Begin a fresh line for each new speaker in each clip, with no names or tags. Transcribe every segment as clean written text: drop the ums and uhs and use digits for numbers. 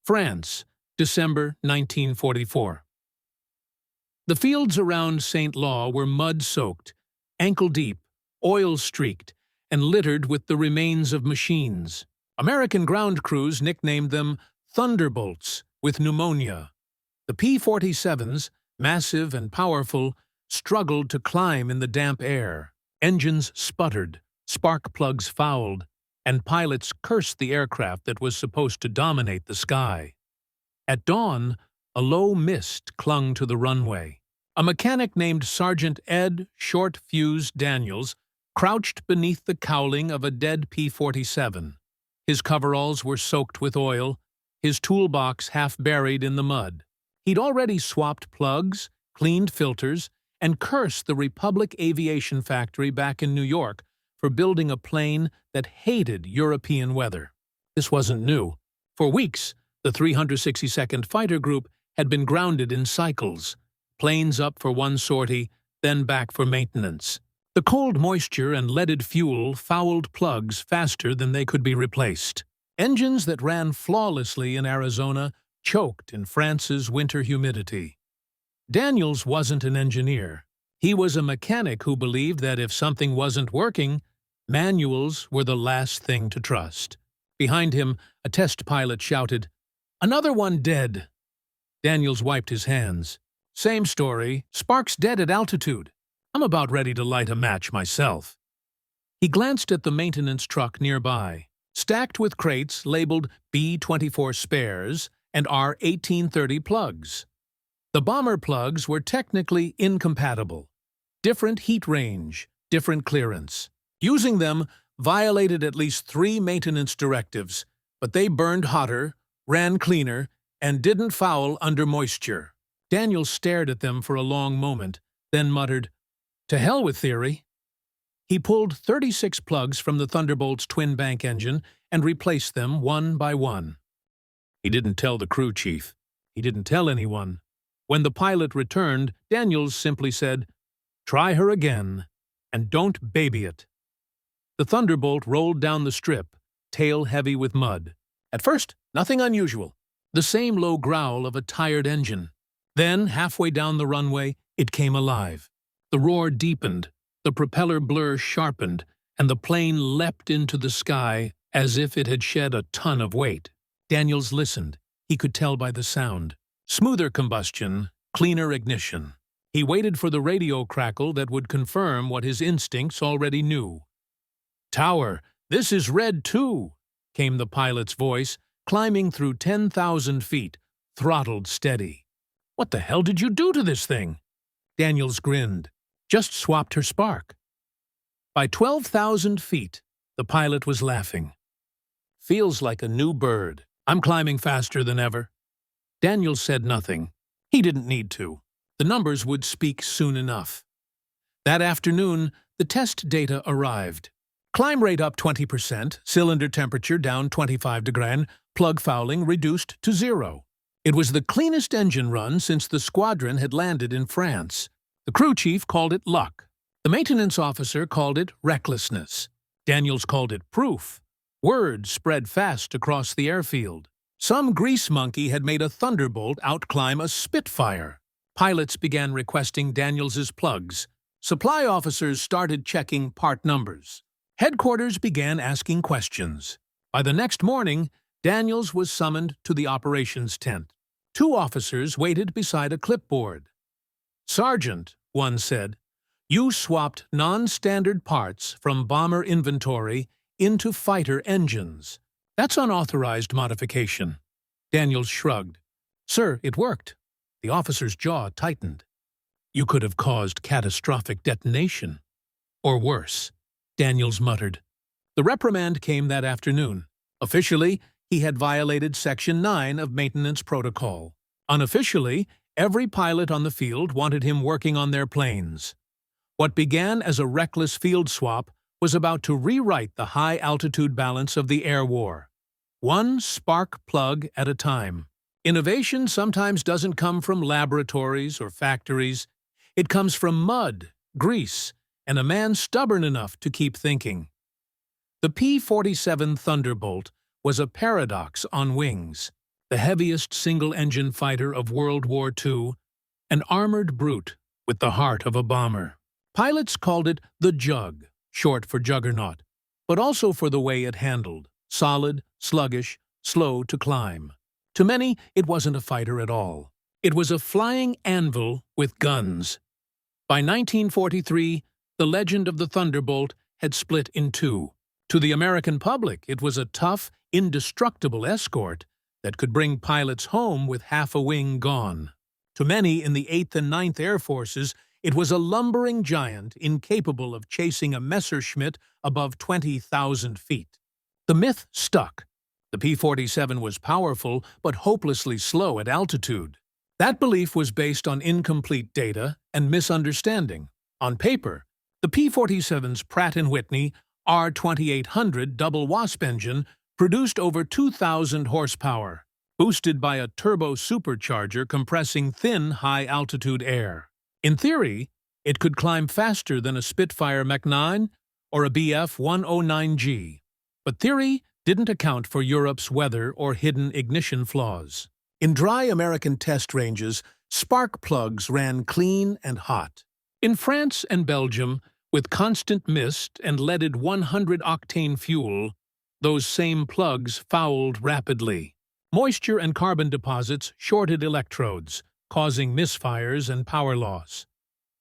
France, December 1944. The fields around St. Louis were mud-soaked, ankle-deep, oil-streaked, and littered with the remains of machines. American ground crews nicknamed them Thunderbolts, with pneumonia. The P-47s, massive and powerful, struggled to climb in the damp air. Engines sputtered, spark plugs fouled, and pilots cursed the aircraft that was supposed to dominate the sky. At dawn, a low mist clung to the runway. A mechanic named Sergeant Ed Short Fuse Daniels crouched beneath the cowling of a dead P-47. His coveralls were soaked with oil, his toolbox half buried in the mud. He'd already swapped plugs, cleaned filters, and cursed the Republic Aviation factory back in New York for building a plane that hated European weather. This wasn't new. For weeks, the 362nd Fighter Group had been grounded in cycles, planes up for one sortie, then back for maintenance. The cold moisture and leaded fuel fouled plugs faster than they could be replaced. Engines that ran flawlessly in Arizona choked in France's winter humidity. Daniels wasn't an engineer. He was a mechanic who believed that if something wasn't working, manuals were the last thing to trust. Behind him, a test pilot shouted, "Another one dead!" Daniels wiped his hands. "Same story. Sparks dead at altitude. I'm about ready to light a match myself." He glanced at the maintenance truck nearby, stacked with crates labeled B-24 spares and R-1830 plugs. The bomber plugs were technically incompatible. Different heat range, different clearance. Using them violated at least 3 maintenance directives, but they burned hotter, ran cleaner, and didn't foul under moisture. Daniel stared at them for a long moment, then muttered, "To hell with theory." He pulled 36 plugs from the Thunderbolt's twin-bank engine and replaced them one by one. He didn't tell the crew chief. He didn't tell anyone. When the pilot returned, Daniels simply said, "Try her again, and don't baby it." The Thunderbolt rolled down the strip, tail heavy with mud. At first, nothing unusual. The same low growl of a tired engine. Then, halfway down the runway, it came alive. The roar deepened, the propeller blur sharpened, and the plane leapt into the sky as if it had shed a ton of weight. Daniels listened. He could tell by the sound. Smoother combustion, cleaner ignition. He waited for the radio crackle that would confirm what his instincts already knew. "Tower, this is Red 2, came the pilot's voice, climbing through 10,000 feet, throttled steady. "What the hell did you do to this thing?" Daniels grinned. "Just swapped her spark." By 12,000 feet, the pilot was laughing. "Feels like a new bird. I'm climbing faster than ever." Daniels said nothing. He didn't need to. The numbers would speak soon enough. That afternoon, the test data arrived. Climb rate up 20%, cylinder temperature down 25 degrees, plug fouling reduced to 0. It was the cleanest engine run since the squadron had landed in France. The crew chief called it luck. The maintenance officer called it recklessness. Daniels called it proof. Word spread fast across the airfield. Some grease monkey had made a Thunderbolt outclimb a Spitfire. Pilots began requesting Daniels's plugs. Supply officers started checking part numbers. Headquarters began asking questions. By the next morning, Daniels was summoned to the operations tent. 2 officers waited beside a clipboard. "Sergeant," one said, "you swapped non-standard parts from bomber inventory into fighter engines. That's unauthorized modification." Daniels shrugged. "Sir, it worked." The officer's jaw tightened. "You could have caused catastrophic detonation." "Or worse," Daniels muttered. The reprimand came that afternoon. Officially, he had violated Section 9 of Maintenance Protocol. Unofficially, every pilot on the field wanted him working on their planes. What began as a reckless field swap was about to rewrite the high-altitude balance of the air war. One spark plug at a time. Innovation sometimes doesn't come from laboratories or factories. It comes from mud, grease, and a man stubborn enough to keep thinking. The P-47 Thunderbolt was a paradox on wings. the heaviest single-engine fighter of World War II, an armored brute with the heart of a bomber. Pilots called it the Jug, short for Juggernaut, but also for the way it handled, solid, sluggish, slow to climb. To many, it wasn't a fighter at all. It was a flying anvil with guns. By 1943, the legend of the Thunderbolt had split in two. To the American public, it was a tough, indestructible escort that could bring pilots home with half a wing gone. To many in the 8th and 9th Air Forces, it was a lumbering giant incapable of chasing a Messerschmitt above 20,000 feet. The myth stuck. The P-47 was powerful but hopelessly slow at altitude. That belief was based on incomplete data and misunderstanding. On paper, the P-47's Pratt & Whitney R2800 double WASP engine produced over 2,000 horsepower, boosted by a turbo supercharger compressing thin, high-altitude air. In theory, it could climb faster than a Spitfire Mach 9 or a Bf-109G, but theory didn't account for Europe's weather or hidden ignition flaws. In dry American test ranges, spark plugs ran clean and hot. In France and Belgium, with constant mist and leaded 100-octane fuel, those same plugs fouled rapidly. Moisture and carbon deposits shorted electrodes, causing misfires and power loss.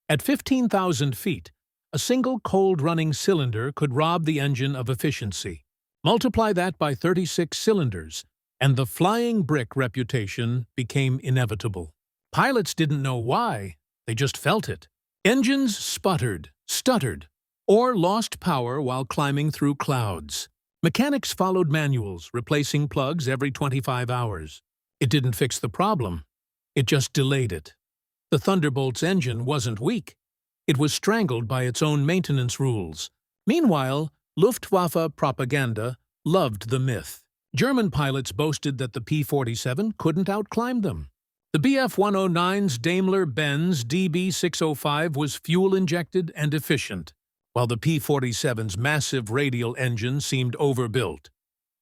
At 15,000 feet, a single cold-running cylinder could rob the engine of efficiency. Multiply that by 36 cylinders, and the flying brick reputation became inevitable. Pilots didn't know why, they just felt it. Engines sputtered, stuttered, or lost power while climbing through clouds. Mechanics followed manuals, replacing plugs every 25 hours. It didn't fix the problem. It just delayed it. The Thunderbolt's engine wasn't weak. It was strangled by its own maintenance rules. Meanwhile, Luftwaffe propaganda loved the myth. German pilots boasted that the P-47 couldn't outclimb them. The Bf-109's Daimler-Benz DB605 was fuel-injected and efficient, while the P-47's massive radial engine seemed overbuilt.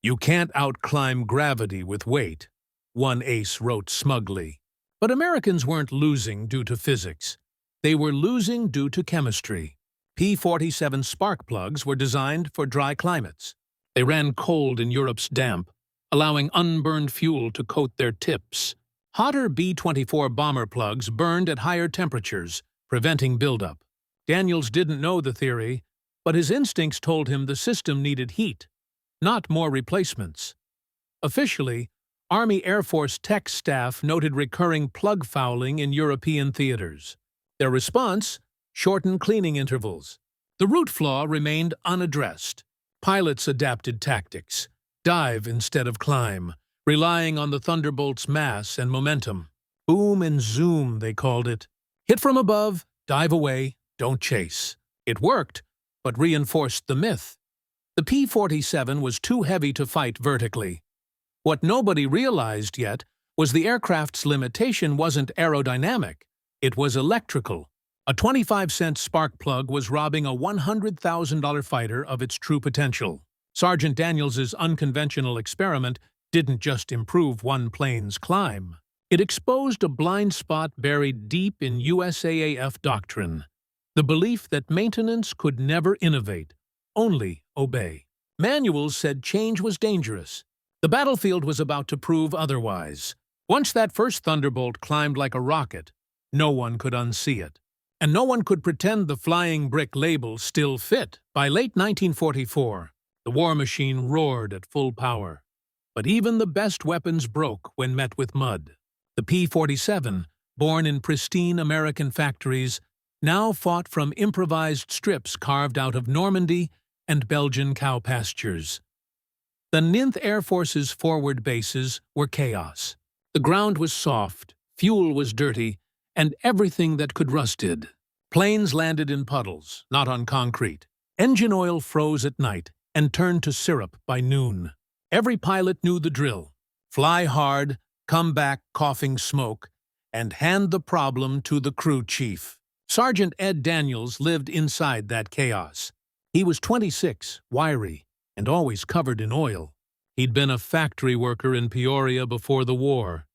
"You can't outclimb gravity with weight," one ace wrote smugly. But Americans weren't losing due to physics. They were losing due to chemistry. P-47 spark plugs were designed for dry climates. They ran cold in Europe's damp, allowing unburned fuel to coat their tips. Hotter B-24 bomber plugs burned at higher temperatures, preventing buildup. Daniels didn't know the theory, but his instincts told him the system needed heat, not more replacements. Officially, Army Air Force tech staff noted recurring plug fouling in European theaters. Their response? Shortened cleaning intervals. The root flaw remained unaddressed. Pilots adapted tactics. Dive instead of climb, relying on the Thunderbolt's mass and momentum. Boom and zoom, they called it. Hit from above, dive away, don't chase. It worked, but reinforced the myth. The P-47 was too heavy to fight vertically. What nobody realized yet was the aircraft's limitation wasn't aerodynamic, it was electrical. A 25-cent spark plug was robbing a $100,000 fighter of its true potential. Sergeant Daniels's unconventional experiment didn't just improve one plane's climb. It exposed a blind spot buried deep in USAAF doctrine, the belief that maintenance could never innovate, only obey. Manuals said change was dangerous. The battlefield was about to prove otherwise. Once that first Thunderbolt climbed like a rocket, no one could unsee it. And no one could pretend the flying brick label still fit. By late 1944, the war machine roared at full power. But even the best weapons broke when met with mud. The P-47, born in pristine American factories, now fought from improvised strips carved out of Normandy and Belgian cow pastures. The 9th Air Force's forward bases were chaos. The ground was soft, fuel was dirty, and everything that could rusted. Planes landed in puddles, not on concrete. Engine oil froze at night and turned to syrup by noon. Every pilot knew the drill. Fly hard, come back coughing smoke, and hand the problem to the crew chief. Sergeant Ed Daniels lived inside that chaos. He was 26, wiry, and always covered in oil. He'd been a factory worker in Peoria before the war,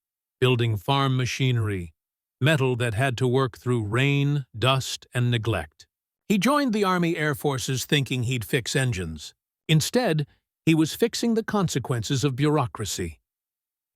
building farm machinery, metal that had to work through rain, dust, and neglect. He joined the Army Air Forces thinking he'd fix engines. Instead, he was fixing the consequences of bureaucracy.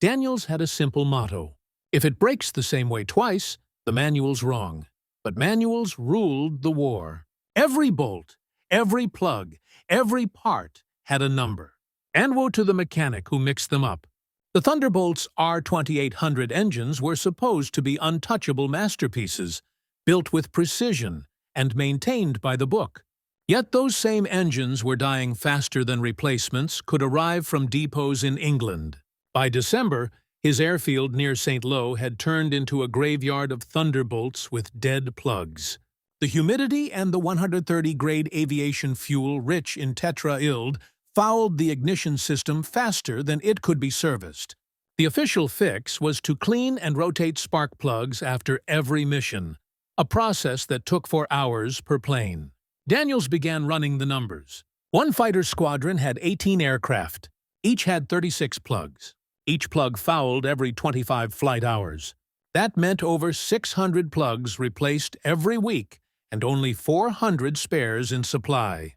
Daniels had a simple motto: if it breaks the same way twice, the manual's wrong. But manuals ruled the war. Every bolt, every plug, every part had a number. And woe to the mechanic who mixed them up. The Thunderbolt's R-2800 engines were supposed to be untouchable masterpieces, built with precision and maintained by the book. Yet those same engines were dying faster than replacements could arrive from depots in England. By December, his airfield near St. Lo had turned into a graveyard of Thunderbolts with dead plugs. The humidity and the 130-grade aviation fuel rich in tetraild fouled the ignition system faster than it could be serviced. The official fix was to clean and rotate spark plugs after every mission, a process that took 4 hours per plane. Daniels began running the numbers. One fighter squadron had 18 aircraft. Each had 36 plugs. Each plug fouled every 25 flight hours. That meant over 600 plugs replaced every week and only 400 spares in supply.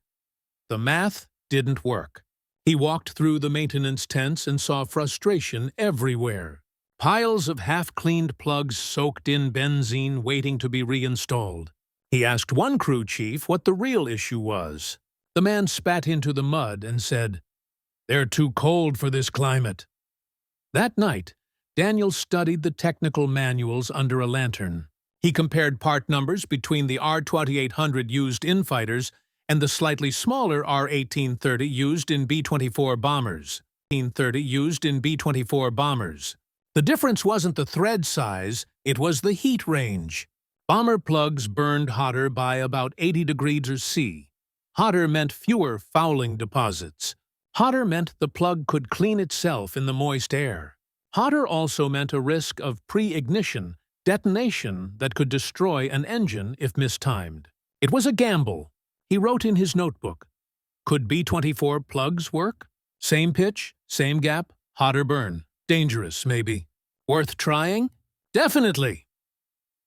The math didn't work. He walked through the maintenance tents and saw frustration everywhere. Piles of half-cleaned plugs soaked in benzene waiting to be reinstalled. He asked one crew chief what the real issue was. The man spat into the mud and said, "They're too cold for this climate." That night, Daniel studied the technical manuals under a lantern. He compared part numbers between the R-2800 used in fighters and the slightly smaller R-1830 used in B-24 bombers. The difference wasn't the thread size, it was the heat range. Bomber plugs burned hotter by about 80 degrees C. Hotter meant fewer fouling deposits. Hotter meant the plug could clean itself in the moist air. Hotter also meant a risk of pre-ignition, detonation that could destroy an engine if mistimed. It was a gamble. He wrote in his notebook, "Could B-24 plugs work? Same pitch, same gap, hotter burn. Dangerous, maybe. Worth trying? Definitely."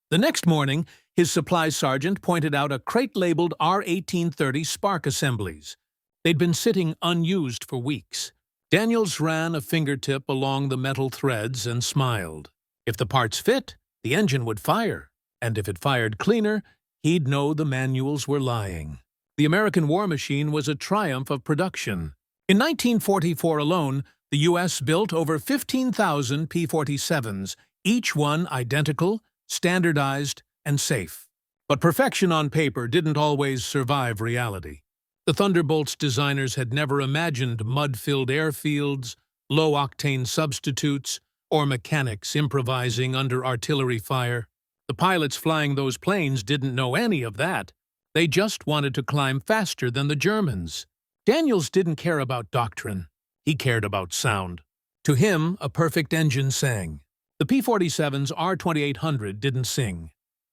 The next morning, his supply sergeant pointed out a crate-labeled R-1830 spark assemblies. They'd been sitting unused for weeks. Daniels ran a fingertip along the metal threads and smiled. If the parts fit, the engine would fire. And if it fired cleaner, he'd know the manuals were lying. The American war machine was a triumph of production. In 1944 alone, the U.S. built over 15,000 P-47s, each one identical, standardized, and safe. But perfection on paper didn't always survive reality. The Thunderbolt's designers had never imagined mud-filled airfields, low-octane substitutes, or mechanics improvising under artillery fire. The pilots flying those planes didn't know any of that. They just wanted to climb faster than the Germans. Daniels didn't care about doctrine. He cared about sound. To him, a perfect engine sang. The P-47's R-2800 didn't sing.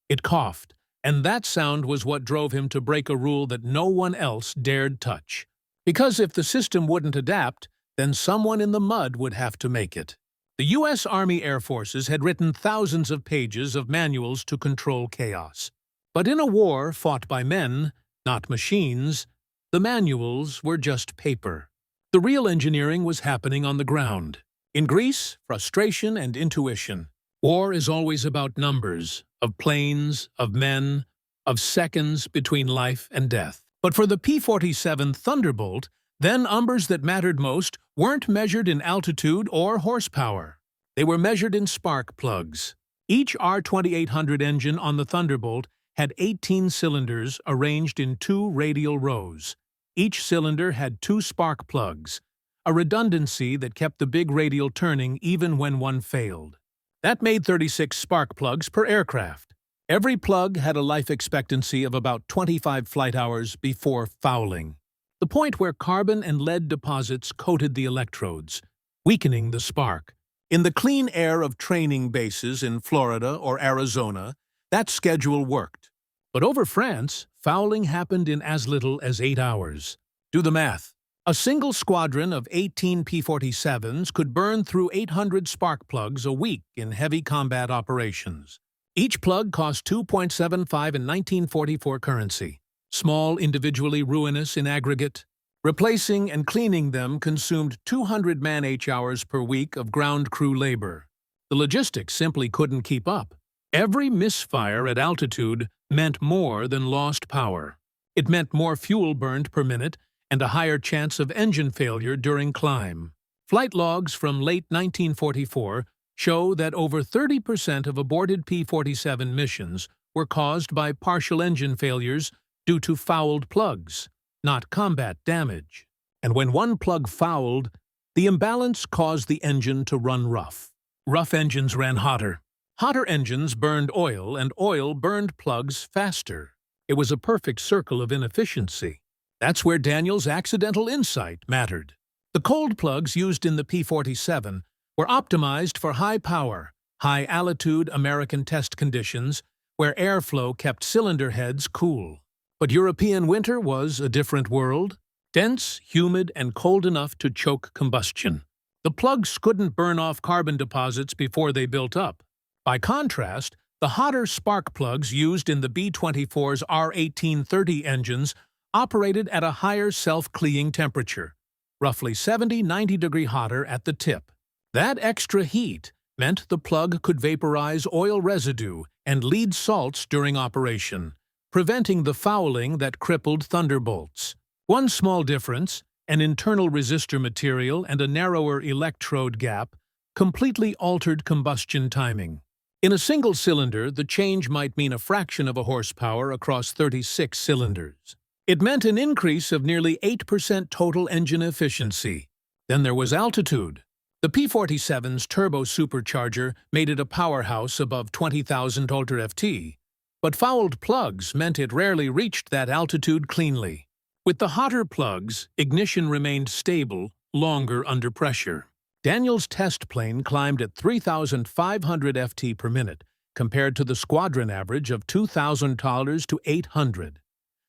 It coughed, and that sound was what drove him to break a rule that no one else dared touch. Because if the system wouldn't adapt, then someone in the mud would have to make it. The U.S. Army Air Forces had written thousands of pages of manuals to control chaos. But in a war fought by men, not machines, the manuals were just paper. The real engineering was happening on the ground. In Greece, frustration and intuition. War is always about numbers, of planes, of men, of seconds between life and death. But for the P-47 Thunderbolt, then numbers that mattered most weren't measured in altitude or horsepower. They were measured in spark plugs. Each R-2800 engine on the Thunderbolt had 18 cylinders arranged in 2 radial rows. Each cylinder had 2 spark plugs, a redundancy that kept the big radial turning even when one failed. That made 36 spark plugs per aircraft. Every plug had a life expectancy of about 25 flight hours before fouling, the point where carbon and lead deposits coated the electrodes, weakening the spark. In the clean air of training bases in Florida or Arizona, that schedule worked. But over France, fouling happened in as little as 8 hours. Do the math. A single squadron of 18 P-47s could burn through 800 spark plugs a week in heavy combat operations. Each plug cost $2.75 in 1944 currency, small, individually ruinous in aggregate. Replacing and cleaning them consumed 200 man-hours per week of ground crew labor. The logistics simply couldn't keep up. Every misfire at altitude meant more than lost power. It meant more fuel burned per minute and a higher chance of engine failure during climb. Flight logs from late 1944 show that over 30% of aborted P-47 missions were caused by partial engine failures due to fouled plugs, not combat damage. And when one plug fouled, the imbalance caused the engine to run rough. Rough engines ran hotter. Hotter engines burned oil, and oil burned plugs faster. It was a perfect circle of inefficiency. That's where Daniel's accidental insight mattered. The cold plugs used in the P-47 were optimized for high power, high-altitude American test conditions where airflow kept cylinder heads cool. But European winter was a different world, dense, humid, and cold enough to choke combustion. The plugs couldn't burn off carbon deposits before they built up. By contrast, the hotter spark plugs used in the B-24's R-1830 engines operated at a higher self-cleaning temperature, roughly 70–90 degrees hotter at the tip. That extra heat meant the plug could vaporize oil residue and lead salts during operation, preventing the fouling that crippled Thunderbolts. One small difference, an internal resistor material and a narrower electrode gap, completely altered combustion timing. In a single cylinder, the change might mean a fraction of a horsepower across 36 cylinders. It meant an increase of nearly 8% total engine efficiency. Then there was altitude. The P-47's turbo supercharger made it a powerhouse above 20,000 Ft, but fouled plugs meant it rarely reached that altitude cleanly. With the hotter plugs, ignition remained stable, longer under pressure. Daniel's test plane climbed at 3,500 Ft per minute, compared to the squadron average of 2,000 to 800.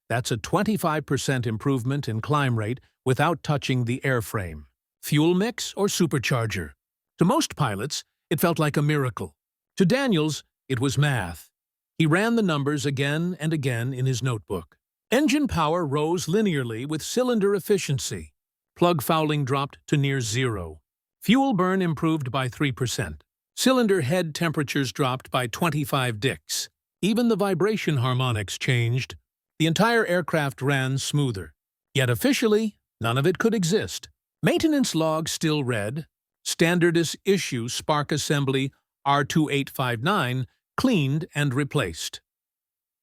That's a 25% improvement in climb rate without touching the airframe. Fuel mix or supercharger? To most pilots, it felt like a miracle. To Daniels, it was math. He ran the numbers again and again in his notebook. Engine power rose linearly with cylinder efficiency. Plug fouling dropped to near zero. Fuel burn improved by 3%. Cylinder head temperatures dropped by 25 dicks. Even the vibration harmonics changed. The entire aircraft ran smoother. Yet officially, none of it could exist. Maintenance logs still read, Standardist Issue Spark Assembly R2859 cleaned and replaced.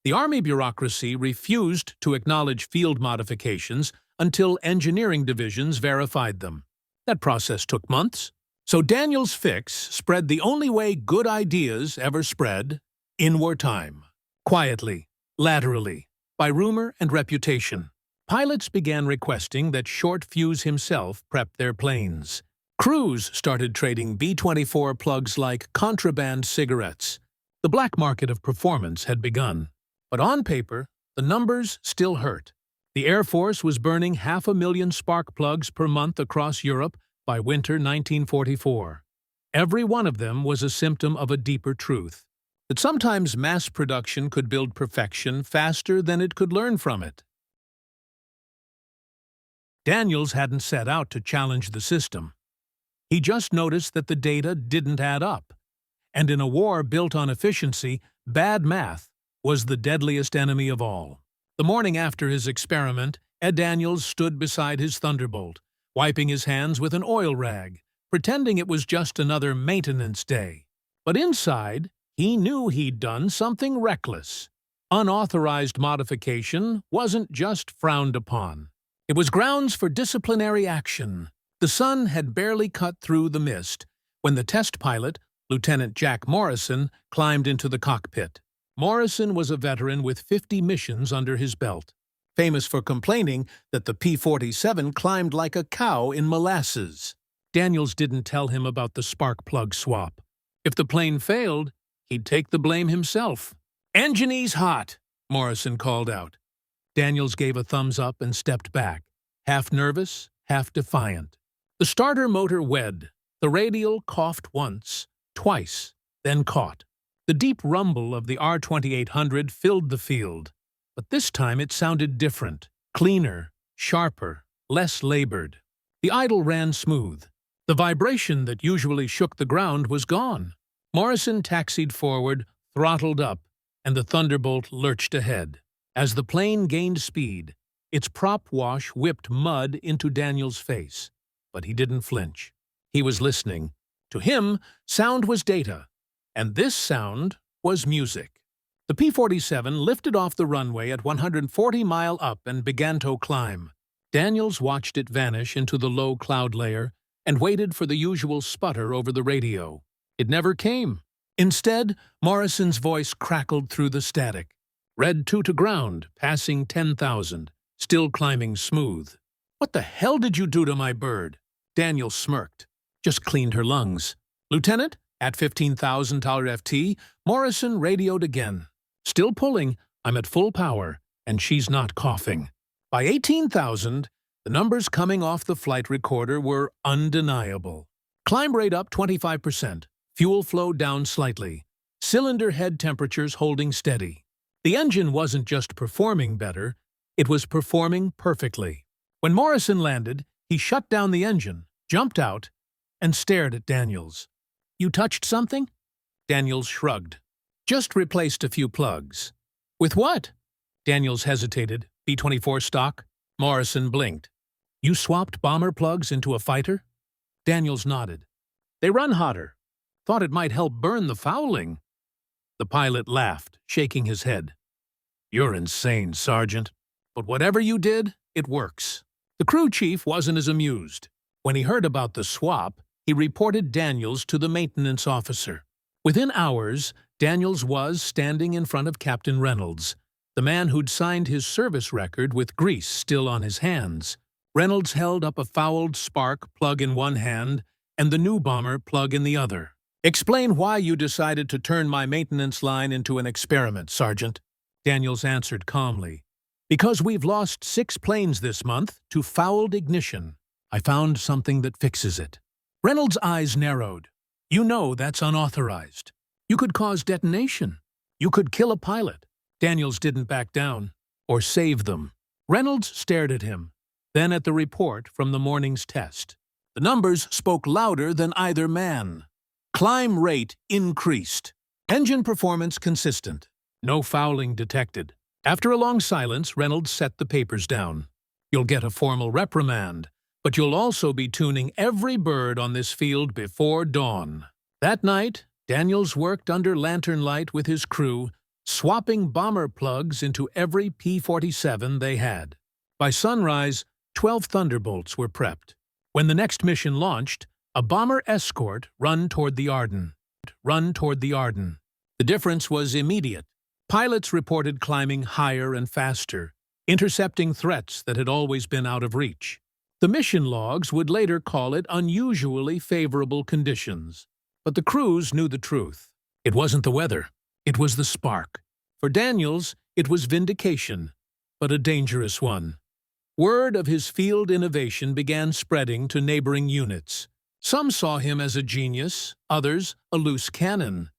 The Army bureaucracy refused to acknowledge field modifications until engineering divisions verified them. That process took months. So Daniel's fix spread the only way good ideas ever spread, in wartime. Quietly, laterally, by rumor and reputation. Pilots began requesting that Short Fuse himself prep their planes. Crews started trading B-24 plugs like contraband cigarettes. The black market of performance had begun. But on paper, the numbers still hurt. The Air Force was burning 500,000 spark plugs per month across Europe by winter 1944. Every one of them was a symptom of a deeper truth, that sometimes mass production could build perfection faster than it could learn from it. Daniels hadn't set out to challenge the system. He just noticed that the data didn't add up. And in a war built on efficiency, bad math was the deadliest enemy of all. The morning after his experiment, Ed Daniels stood beside his Thunderbolt, wiping his hands with an oil rag, pretending it was just another maintenance day. But inside, he knew he'd done something reckless. Unauthorized modification wasn't just frowned upon. It was grounds for disciplinary action. The sun had barely cut through the mist when the test pilot, Lieutenant Jack Morrison, climbed into the cockpit. Morrison was a veteran with 50 missions under his belt, famous for complaining that the P-47 climbed like a cow in molasses. Daniels didn't tell him about the spark plug swap. If the plane failed, he'd take the blame himself. "Engine's hot," Morrison called out. Daniels gave a thumbs up and stepped back, half nervous, half defiant. The starter motor wed. The radial coughed once, twice, then caught. The deep rumble of the R-2800 filled the field, but this time it sounded different, cleaner, sharper, less labored. The idle ran smooth. The vibration that usually shook the ground was gone. Morrison taxied forward, throttled up, and the Thunderbolt lurched ahead. As the plane gained speed, its prop wash whipped mud into Daniel's face. But he didn't flinch. He was listening. To him, sound was data, and this sound was music. The P-47 lifted off the runway at 140 miles up and began to climb. Daniels watched it vanish into the low cloud layer and waited for the usual sputter over the radio. It never came. Instead, Morrison's voice crackled through the static. Red 2 to ground, passing 10,000, still climbing smooth. "What the hell did you do to my bird?" Daniel smirked. "Just cleaned her lungs." "Lieutenant, at 15,000 FT, Morrison radioed again. Still pulling, I'm at full power, and she's not coughing." By 18,000, the numbers coming off the flight recorder were undeniable. Climb rate up 25%, fuel flow down slightly, cylinder head temperatures holding steady. The engine wasn't just performing better, it was performing perfectly. When Morrison landed, he shut down the engine, jumped out, and stared at Daniels. "You touched something?" Daniels shrugged. "Just replaced a few plugs." "With what?" Daniels hesitated. "B-24 stock?" Morrison blinked. "You swapped bomber plugs into a fighter?" Daniels nodded. "They run hotter. Thought it might help burn the fouling." The pilot laughed, shaking his head. "You're insane, Sergeant. But whatever you did, it works." The crew chief wasn't as amused. When he heard about the swap, he reported Daniels to the maintenance officer. Within hours, Daniels was standing in front of Captain Reynolds, the man who'd signed his service record with grease still on his hands. Reynolds held up a fouled spark plug in one hand and the new bomber plug in the other. "Explain why you decided to turn my maintenance line into an experiment, Sergeant." Daniels answered calmly. "Because we've lost 6 planes this month to fouled ignition. I found something that fixes it." Reynolds' eyes narrowed. "You know that's unauthorized. You could cause detonation. You could kill a pilot." Daniels didn't back down. "Or save them." Reynolds stared at him, then at the report from the morning's test. The numbers spoke louder than either man. Climb rate increased. Engine performance consistent. No fouling detected. After a long silence, Reynolds set the papers down. "You'll get a formal reprimand, but you'll also be tuning every bird on this field before dawn." That night, Daniels worked under lantern light with his crew, swapping bomber plugs into every P-47 they had. By sunrise, 12 Thunderbolts were prepped. When the next mission launched, a bomber escort run toward the Ardennes. The difference was immediate. Pilots reported climbing higher and faster, intercepting threats that had always been out of reach. The mission logs would later call it unusually favorable conditions. But the crews knew the truth. It wasn't the weather. It was the spark. For Daniels, it was vindication, but a dangerous one. Word of his field innovation began spreading to neighboring units. Some saw him as a genius, others a loose cannon.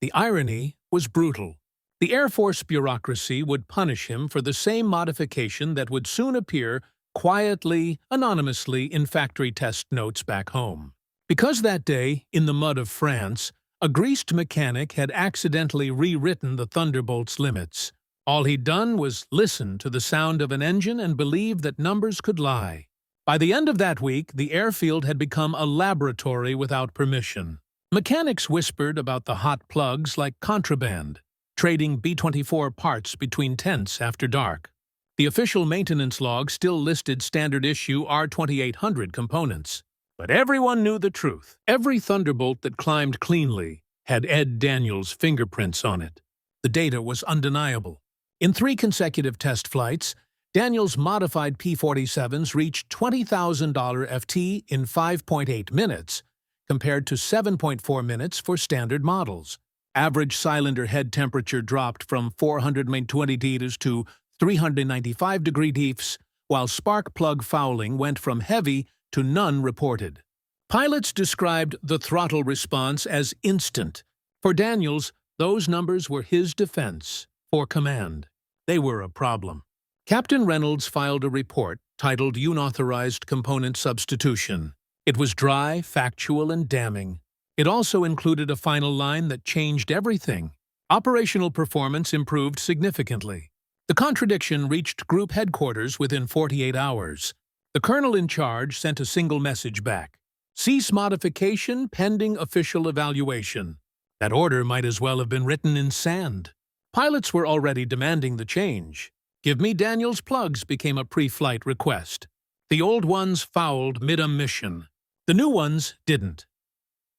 The irony was brutal. The Air Force bureaucracy would punish him for the same modification that would soon appear quietly, anonymously in factory test notes back home. Because that day, in the mud of France, a greased mechanic had accidentally rewritten the Thunderbolt's limits. All he'd done was listen to the sound of an engine and believe that numbers could lie. By the end of that week, the airfield had become a laboratory without permission. Mechanics whispered about the hot plugs like contraband, trading B-24 parts between tents after dark. The official maintenance log still listed standard-issue R-2800 components. But everyone knew the truth. Every Thunderbolt that climbed cleanly had Ed Daniels' fingerprints on it. The data was undeniable. In 3 consecutive test flights, Daniels' modified P-47s reached $20,000 FT in 5.8 minutes, compared to 7.4 minutes for standard models. Average cylinder head temperature dropped from 420 degrees to 395 degrees, while spark plug fouling went from heavy to none reported. Pilots described the throttle response as instant. For Daniels, those numbers were his defense for command. They were a problem. Captain Reynolds filed a report titled Unauthorized Component Substitution. It was dry, factual, and damning. It also included a final line that changed everything. Operational performance improved significantly. The contradiction reached group headquarters within 48 hours. The colonel in charge sent a single message back: "Cease modification pending official evaluation." That order might as well have been written in sand. Pilots were already demanding the change. "Give me Daniels' plugs" became a pre-flight request. The old ones fouled mid-mission. The new ones didn't.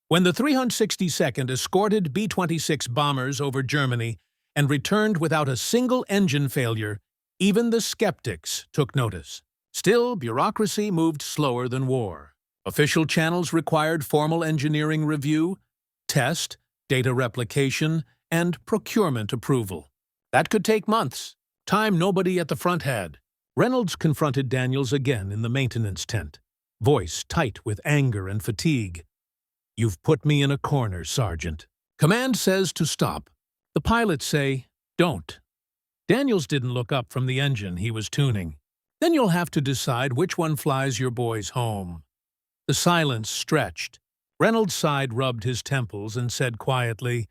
When the 362nd escorted B-26 bombers over Germany and returned without a single engine failure, even the skeptics took notice. Still, bureaucracy moved slower than war. Official channels required formal engineering review, test, data replication, and procurement approval. That could take months, time nobody at the front had. Reynolds confronted Daniels again in the maintenance tent, voice tight with anger and fatigue. "You've put me in a corner, Sergeant. Command says to stop. The pilots say, don't." Daniels didn't look up from the engine he was tuning. "Then you'll have to decide which one flies your boys home." The silence stretched. Reynolds' side rubbed his temples and said quietly,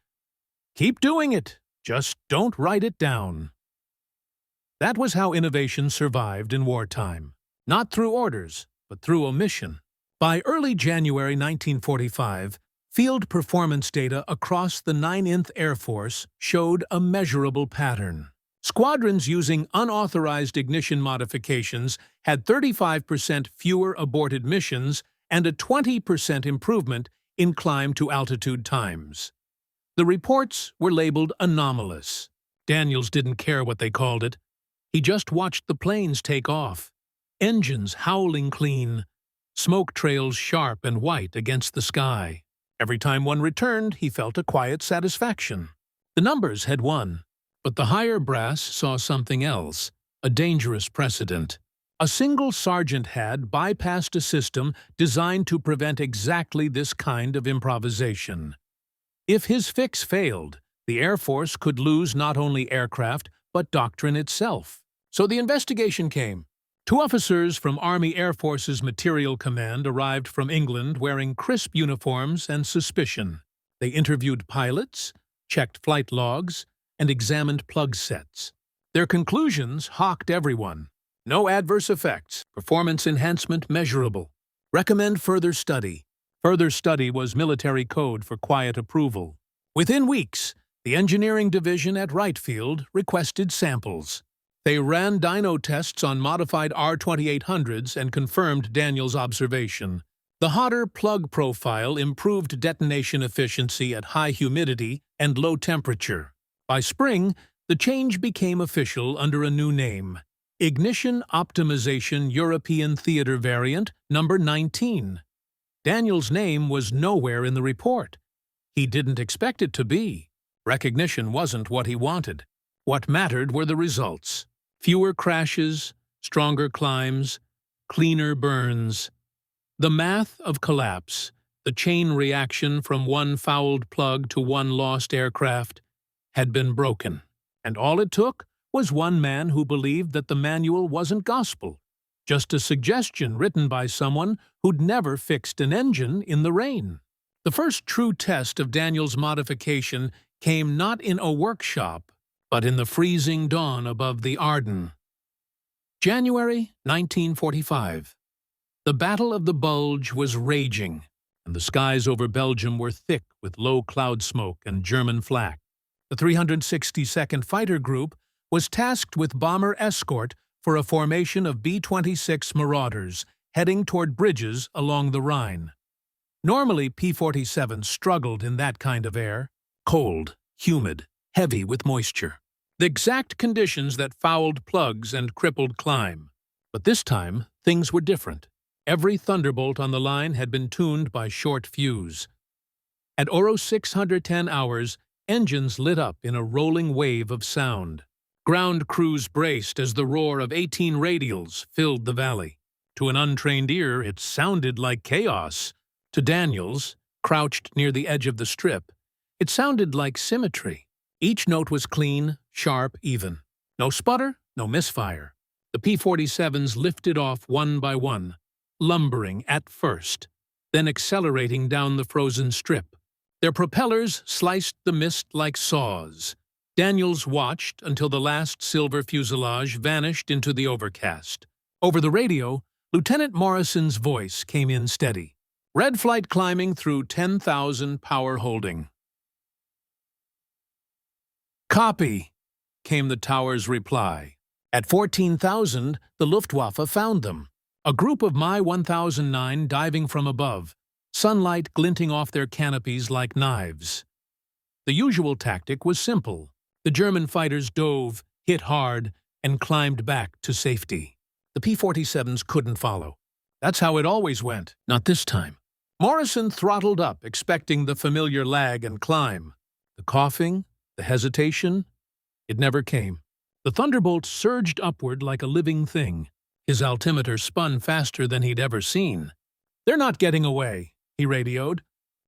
"Keep doing it. Just don't write it down." That was how innovation survived in wartime. Not through orders, but through omission. By early January 1945, field performance data across the 9th Air Force showed a measurable pattern. Squadrons using unauthorized ignition modifications had 35% fewer aborted missions and a 20% improvement in climb-to-altitude times. The reports were labeled anomalous. Daniels didn't care what they called it. He just watched the planes take off. Engines howling clean, smoke trails sharp and white against the sky. Every time one returned, he felt a quiet satisfaction. The numbers had won, but the higher brass saw something else, a dangerous precedent. A single sergeant had bypassed a system designed to prevent exactly this kind of improvisation. If his fix failed, the Air Force could lose not only aircraft, but doctrine itself. So the investigation came. 2 officers from Army Air Force's Material Command arrived from England wearing crisp uniforms and suspicion. They interviewed pilots, checked flight logs, and examined plug sets. Their conclusions hawked everyone. No adverse effects, performance enhancement measurable. Recommend further study. Further study was military code for quiet approval. Within weeks, the engineering division at Wright Field requested samples. They ran dyno tests on modified R-2800s and confirmed Daniels' observation. The hotter plug profile improved detonation efficiency at high humidity and low temperature. By spring, the change became official under a new name: Ignition Optimization European Theater Variant number 19. Daniels' name was nowhere in the report. He didn't expect it to be. Recognition wasn't what he wanted. What mattered were the results. Fewer crashes, stronger climbs, cleaner burns. The math of collapse, the chain reaction from one fouled plug to one lost aircraft, had been broken. And all it took was one man who believed that the manual wasn't gospel, just a suggestion written by someone who'd never fixed an engine in the rain. The first true test of Daniels' modification came not in a workshop, but in the freezing dawn above the Ardennes. January 1945. The Battle of the Bulge was raging, and the skies over Belgium were thick with low cloud smoke and German flak. The 362nd Fighter Group was tasked with bomber escort for a formation of B-26 Marauders heading toward bridges along the Rhine. Normally, P-47s struggled in that kind of air: cold, humid, heavy with moisture. The exact conditions that fouled plugs and crippled climb. But this time, things were different. Every Thunderbolt on the line had been tuned by short fuse. At Oro 610 hours, engines lit up in a rolling wave of sound. Ground crews braced as the roar of 18 radials filled the valley. To an untrained ear, it sounded like chaos. To Daniels, crouched near the edge of the strip, it sounded like symmetry. Each note was clean, sharp, even. No sputter, no misfire. The P-47s lifted off one by one, lumbering at first, then accelerating down the frozen strip. Their propellers sliced the mist like saws. Daniels watched until the last silver fuselage vanished into the overcast. Over the radio, Lieutenant Morrison's voice came in steady. Red flight climbing through 10,000 power holding. Copy, came the tower's reply. At 14,000, the Luftwaffe found them. A group of Mi-1009 diving from above, sunlight glinting off their canopies like knives. The usual tactic was simple. The German fighters dove, hit hard, and climbed back to safety. The P-47s couldn't follow. That's how it always went, not this time. Morrison throttled up, expecting the familiar lag and climb. The coughing, the hesitation, it never came. The Thunderbolt surged upward like a living thing. His altimeter spun faster than he'd ever seen. "They're not getting away," he radioed.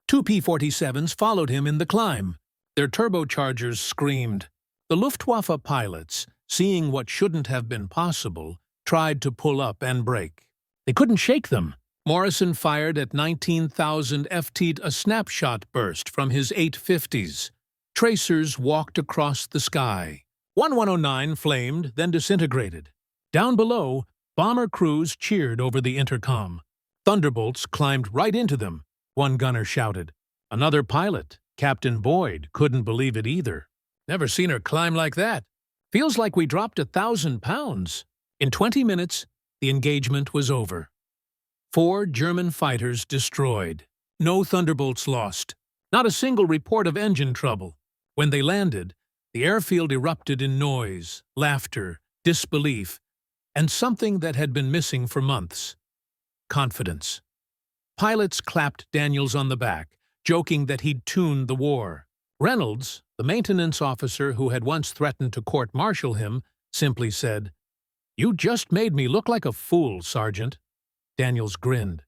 2 P-47s followed him in the climb. Their turbochargers screamed. The Luftwaffe pilots, seeing what shouldn't have been possible, tried to pull up and brake. They couldn't shake them. Morrison fired at 19,000 ft a snapshot burst from his 850s. Tracers walked across the sky. 1109 flamed, then disintegrated. Down below, bomber crews cheered over the intercom. Thunderbolts climbed right into them, one gunner shouted. Another pilot, Captain Boyd, couldn't believe it either. "Never seen her climb like that. Feels like we dropped 1,000 pounds." In 20 minutes, the engagement was over. 4 German fighters destroyed. No Thunderbolts lost. Not a single report of engine trouble. When they landed, the airfield erupted in noise, laughter, disbelief, and something that had been missing for months: confidence. Pilots clapped Daniels on the back, joking that he'd tuned the war. Reynolds, the maintenance officer who had once threatened to court-martial him, simply said, "You just made me look like a fool, Sergeant." Daniels grinned.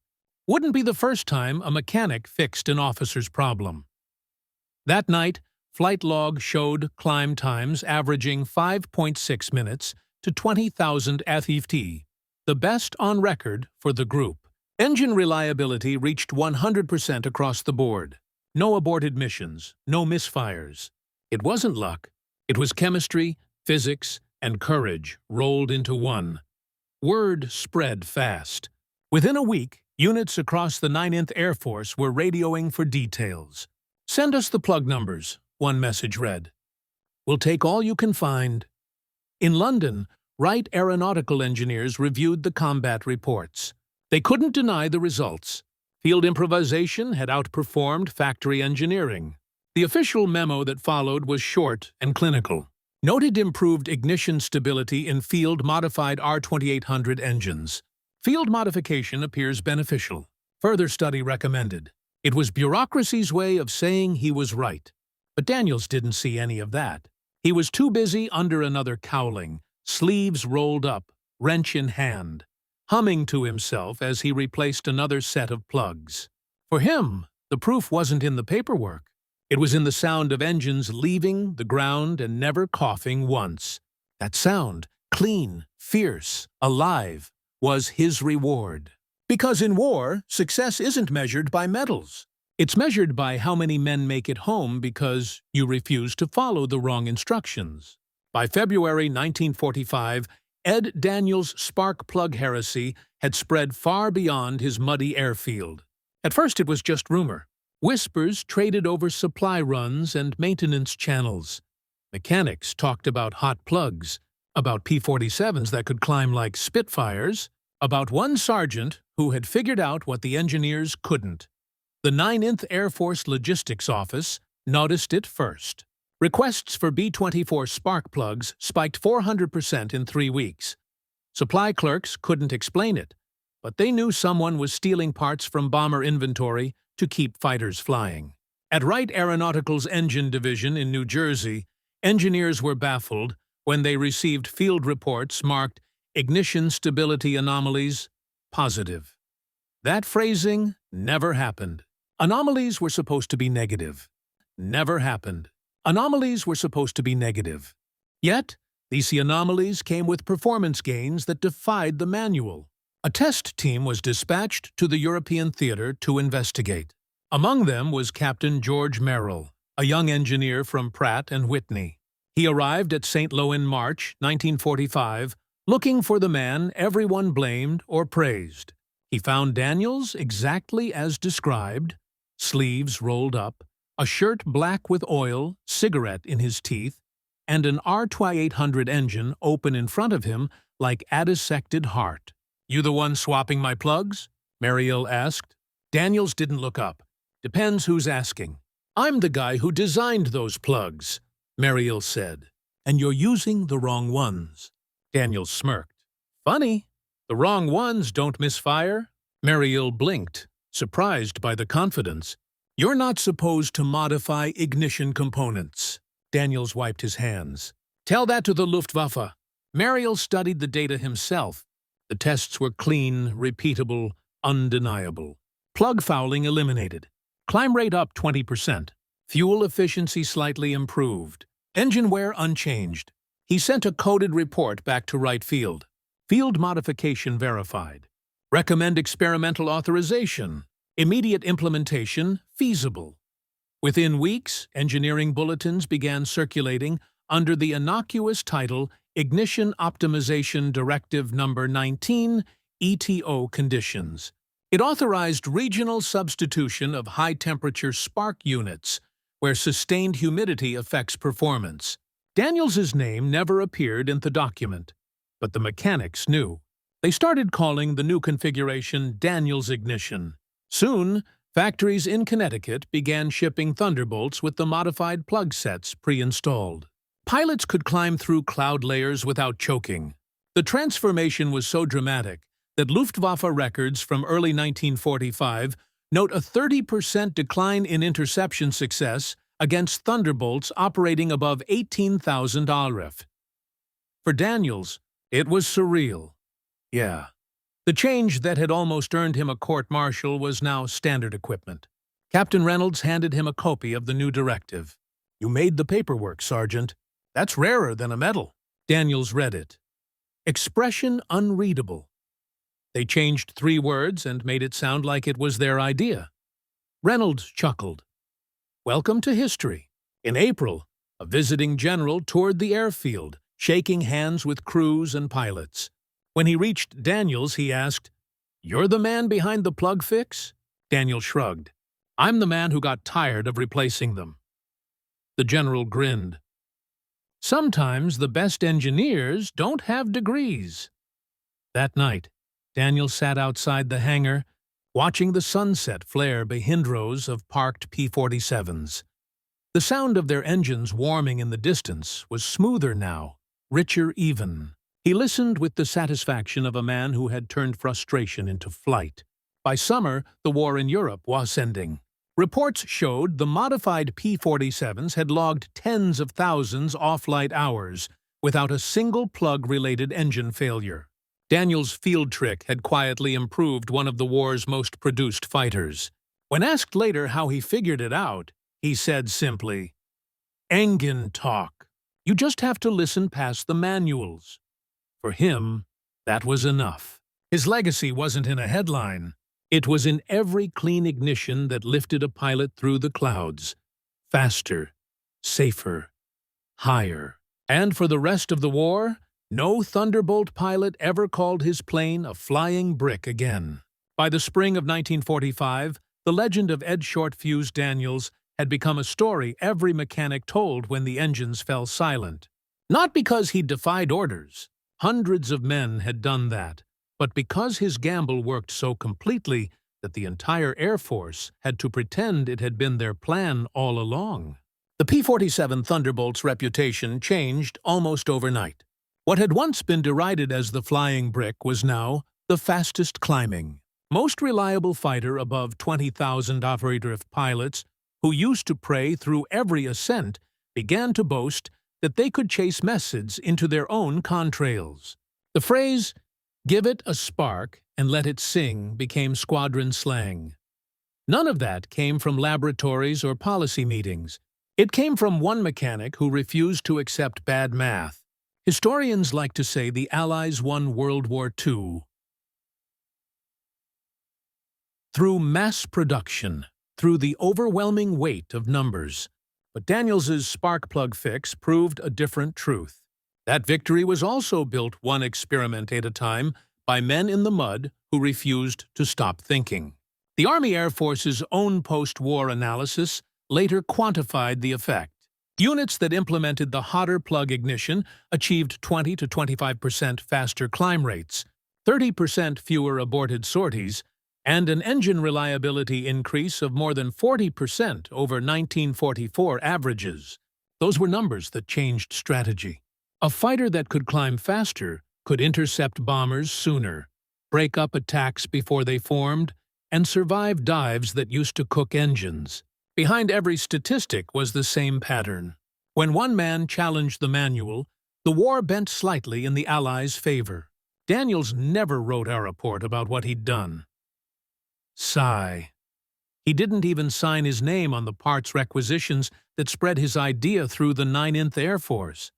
Wouldn't be the first time a mechanic fixed an officer's problem. That night, flight log showed climb times averaging 5.6 minutes to 20,000 ft, the best on record for the group. Engine reliability reached 100% across the board. No aborted missions, no misfires. It wasn't luck. It was chemistry, physics, and courage rolled into one. Word spread fast. Within a week, units across the 9th Air Force were radioing for details. "Send us the plug numbers," one message read. "We'll take all you can find." In London, Wright aeronautical engineers reviewed the combat reports. They couldn't deny the results. Field improvisation had outperformed factory engineering. The official memo that followed was short and clinical. Noted improved ignition stability in field-modified R2800 engines. Field modification appears beneficial. Further study recommended. It was bureaucracy's way of saying he was right. But Daniels didn't see any of that. He was too busy under another cowling, sleeves rolled up, wrench in hand, humming to himself as he replaced another set of plugs. For him, the proof wasn't in the paperwork. It was in the sound of engines leaving the ground and never coughing once. That sound, clean, fierce, alive, was his reward. Because in war, success isn't measured by medals. It's measured by how many men make it home because you refuse to follow the wrong instructions. By February 1945, Ed Daniels' spark plug heresy had spread far beyond his muddy airfield. At first it was just rumor. Whispers traded over supply runs and maintenance channels. Mechanics talked about hot plugs, about P-47s that could climb like Spitfires, about one sergeant who had figured out what the engineers couldn't. The 9th Air Force Logistics Office noticed it first. Requests for B-24 spark plugs spiked 400% in 3 weeks. Supply clerks couldn't explain it, but they knew someone was stealing parts from bomber inventory to keep fighters flying. At Wright Aeronautical's engine division in New Jersey, engineers were baffled when they received field reports marked ignition stability anomalies positive. That phrasing never happened. Anomalies were supposed to be negative. Never happened. Anomalies were supposed to be negative. Yet, these anomalies came with performance gains that defied the manual. A test team was dispatched to the European theater to investigate. Among them was Captain George Merrill, a young engineer from Pratt and Whitney. He arrived at St. Lo in March 1945, looking for the man everyone blamed or praised. He found Daniels exactly as described, sleeves rolled up, a shirt black with oil, cigarette in his teeth, and an R-2800 engine open in front of him like a dissected heart. "You the one swapping my plugs?" Merrill asked. Daniels didn't look up. "Depends who's asking." "I'm the guy who designed those plugs," Merrill said. "And you're using the wrong ones." Daniels smirked. "Funny. The wrong ones don't misfire?" Merrill blinked, surprised by the confidence. "You're not supposed to modify ignition components." Daniels wiped his hands. "Tell that to the Luftwaffe." Merrill studied the data himself. The tests were clean, repeatable, undeniable. Plug fouling eliminated. Climb rate up 20%. Fuel efficiency slightly improved. Engine wear unchanged. He sent a coded report back to Wright Field. Field modification verified. Recommend experimental authorization. Immediate implementation feasible. Within weeks, engineering bulletins began circulating under the innocuous title Ignition Optimization Directive No. 19, ETO conditions. It authorized regional substitution of high-temperature spark units, where sustained humidity affects performance. Daniels's name never appeared in the document, but the mechanics knew. They started calling the new configuration Daniels Ignition. Soon, factories in Connecticut began shipping Thunderbolts with the modified plug sets pre-installed. Pilots could climb through cloud layers without choking. The transformation was so dramatic that Luftwaffe records from early 1945 note a 30% decline in interception success against Thunderbolts operating above 18,000 RF. For Daniels, it was surreal. Yeah. The change that had almost earned him a court-martial was now standard equipment. Captain Reynolds handed him a copy of the new directive. "You made the paperwork, Sergeant. That's rarer than a medal." Daniels read it. Expression unreadable. They changed 3 words and made it sound like it was their idea. Reynolds chuckled. "Welcome to history." In April, a visiting general toured the airfield, shaking hands with crews and pilots. When he reached Daniels, he asked, "You're the man behind the plug fix?" Daniels shrugged. "I'm the man who got tired of replacing them." The general grinned. "Sometimes the best engineers don't have degrees." That night, Daniels sat outside the hangar, watching the sunset flare behind rows of parked P-47s. The sound of their engines warming in the distance was smoother now, richer even. He listened with the satisfaction of a man who had turned frustration into flight. By summer, the war in Europe was ending. Reports showed the modified P-47s had logged tens of thousands off-flight hours without a single plug-related engine failure. Daniels' field trick had quietly improved one of the war's most produced fighters. When asked later how he figured it out, he said simply, "Engine talk. You just have to listen past the manuals." For him, that was enough. His legacy wasn't in a headline. It was in every clean ignition that lifted a pilot through the clouds. Faster, safer, higher. And for the rest of the war, no Thunderbolt pilot ever called his plane a flying brick again. By the spring of 1945, the legend of Ed Short-Fuse Daniels had become a story every mechanic told when the engines fell silent. Not because he defied orders. Hundreds of men had done that. But because his gamble worked so completely that the entire Air Force had to pretend it had been their plan all along. The P-47 Thunderbolt's reputation changed almost overnight. What had once been derided as the flying brick was now the fastest climbing, most reliable fighter above 20,000 operator pilots who used to pray through every ascent began to boast that they could chase methods into their own contrails. The phrase, "give it a spark and let it sing," became squadron slang. None of that came from laboratories or policy meetings. It came from one mechanic who refused to accept bad math. Historians like to say the Allies won World War II through mass production, through the overwhelming weight of numbers. But Daniels's spark plug fix proved a different truth. That victory was also built one experiment at a time by men in the mud who refused to stop thinking. The Army Air Force's own post-war analysis later quantified the effect. Units that implemented the hotter plug ignition achieved 20 to 25% faster climb rates, 30% fewer aborted sorties, and an engine reliability increase of more than 40% over 1944 averages. Those were numbers that changed strategy. A fighter that could climb faster could intercept bombers sooner, break up attacks before they formed, and survive dives that used to cook engines. Behind every statistic was the same pattern. When one man challenged the manual, the war bent slightly in the Allies' favor. Daniels never wrote our report about what he'd done. Sigh. He didn't even sign his name on the parts requisitions that spread his idea through the 9th Air Force.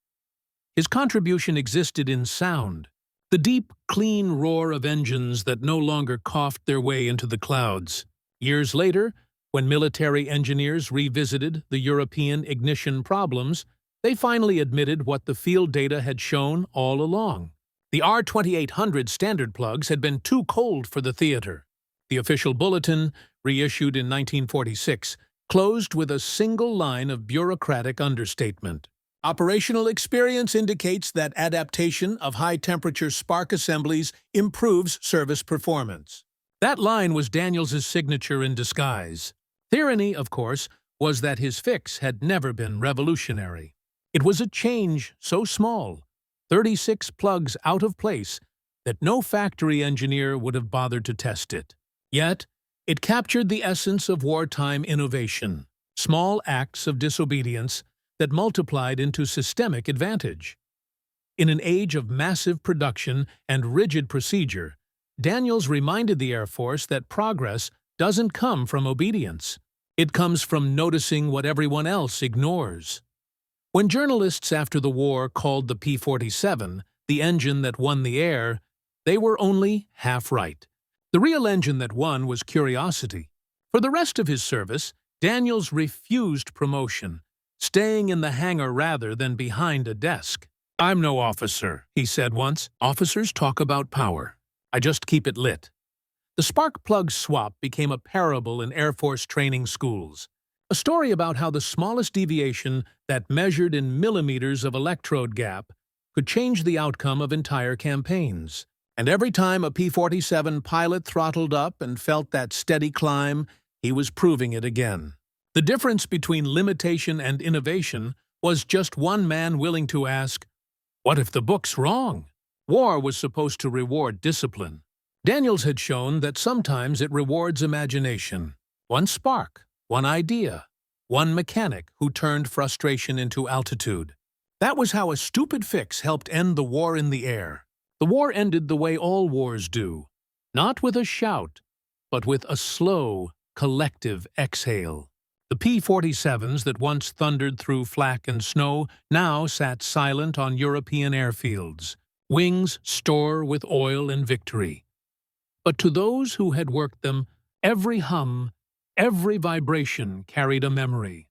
His contribution existed in sound, the deep, clean roar of engines that no longer coughed their way into the clouds. Years later, when military engineers revisited the European ignition problems, they finally admitted what the field data had shown all along. The R2800 standard plugs had been too cold for the theater. The official bulletin, reissued in 1946, closed with a single line of bureaucratic understatement. Operational experience indicates that adaptation of high-temperature spark assemblies improves service performance. That line was Daniels's signature in disguise. The irony, of course, was that his fix had never been revolutionary. It was a change so small, 36 plugs out of place, that no factory engineer would have bothered to test it. Yet, it captured the essence of wartime innovation, small acts of disobedience that multiplied into systemic advantage. In an age of massive production and rigid procedure, Daniels reminded the Air Force that progress doesn't come from obedience. It comes from noticing what everyone else ignores. When journalists after the war called the P-47 the engine that won the air, they were only half right. The real engine that won was curiosity. For the rest of his service, Daniels refused promotion, staying in the hangar rather than behind a desk. "I'm no officer," he said once. "Officers talk about power. I just keep it lit." The spark plug swap became a parable in Air Force training schools, a story about how the smallest deviation that measured in millimeters of electrode gap could change the outcome of entire campaigns. And every time a P-47 pilot throttled up and felt that steady climb, he was proving it again. The difference between limitation and innovation was just one man willing to ask, "What if the book's wrong?" War was supposed to reward discipline. Daniels had shown that sometimes it rewards imagination. One spark, one idea, one mechanic who turned frustration into altitude. That was how a stupid fix helped end the war in the air. The war ended the way all wars do, not with a shout, but with a slow, collective exhale. The P-47s that once thundered through flak and snow now sat silent on European airfields, wings store with oil and victory. But to those who had worked them, every hum, every vibration carried a memory.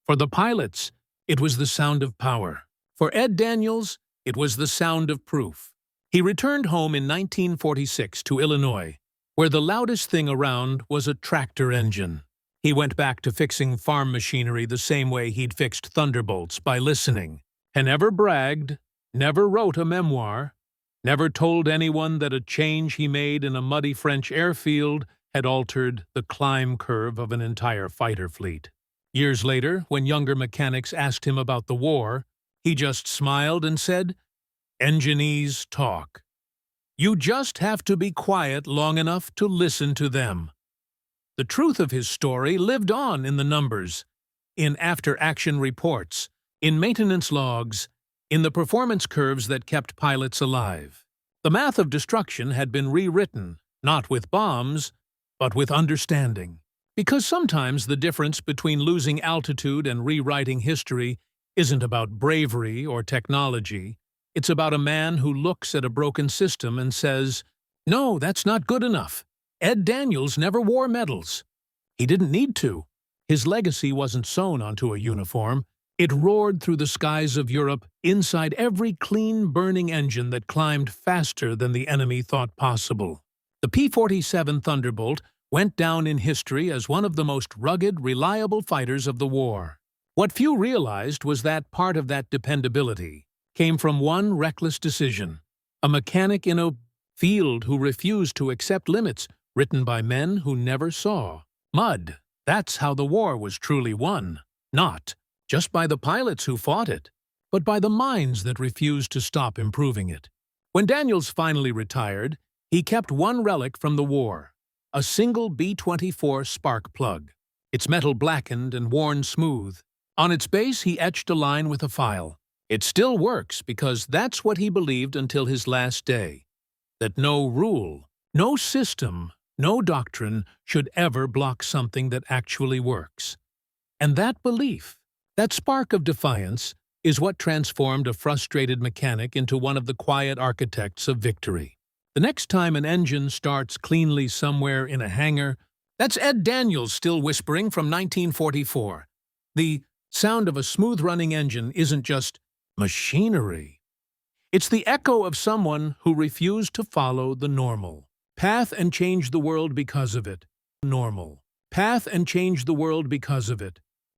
For the pilots, it was the sound of power. For Ed Daniels, it was the sound of proof. He returned home in 1946 to Illinois, where the loudest thing around was a tractor engine. He went back to fixing farm machinery the same way he'd fixed Thunderbolts, by listening, and never bragged, never wrote a memoir, never told anyone that a change he made in a muddy French airfield had altered the climb curve of an entire fighter fleet. Years later, when younger mechanics asked him about the war, he just smiled and said, "Engineers talk. You just have to be quiet long enough to listen to them." The truth of his story lived on in the numbers, in after-action reports, in maintenance logs, in the performance curves that kept pilots alive. The math of destruction had been rewritten, not with bombs, but with understanding. Because sometimes the difference between losing altitude and rewriting history isn't about bravery or technology. It's about a man who looks at a broken system and says, "No, that's not good enough. Ed Daniels never wore medals." He didn't need to. His legacy wasn't sewn onto a uniform. It roared through the skies of Europe, inside every clean, burning engine that climbed faster than the enemy thought possible. The P-47 Thunderbolt went down in history as one of the most rugged, reliable fighters of the war. What few realized was that part of that dependability came from one reckless decision: a mechanic in a field who refused to accept limits written by men who never saw. Mud. That's how the war was truly won. Not just by the pilots who fought it, but by the minds that refused to stop improving it. When Daniels finally retired, he kept one relic from the war: a single B-24 spark plug. Its metal blackened and worn smooth. On its base, he etched a line with a file. It still works because that's what he believed until his last day: that no rule, no system, no doctrine should ever block something that actually works. And that belief, that spark of defiance, is what transformed a frustrated mechanic into one of the quiet architects of victory. The next time an engine starts cleanly somewhere in a hangar, that's Ed Daniels still whispering from 1944. The sound of a smooth-running engine isn't just machinery. It's the echo of someone who refused to follow the normal path and change the world because of it. Normal path and change the world because of it.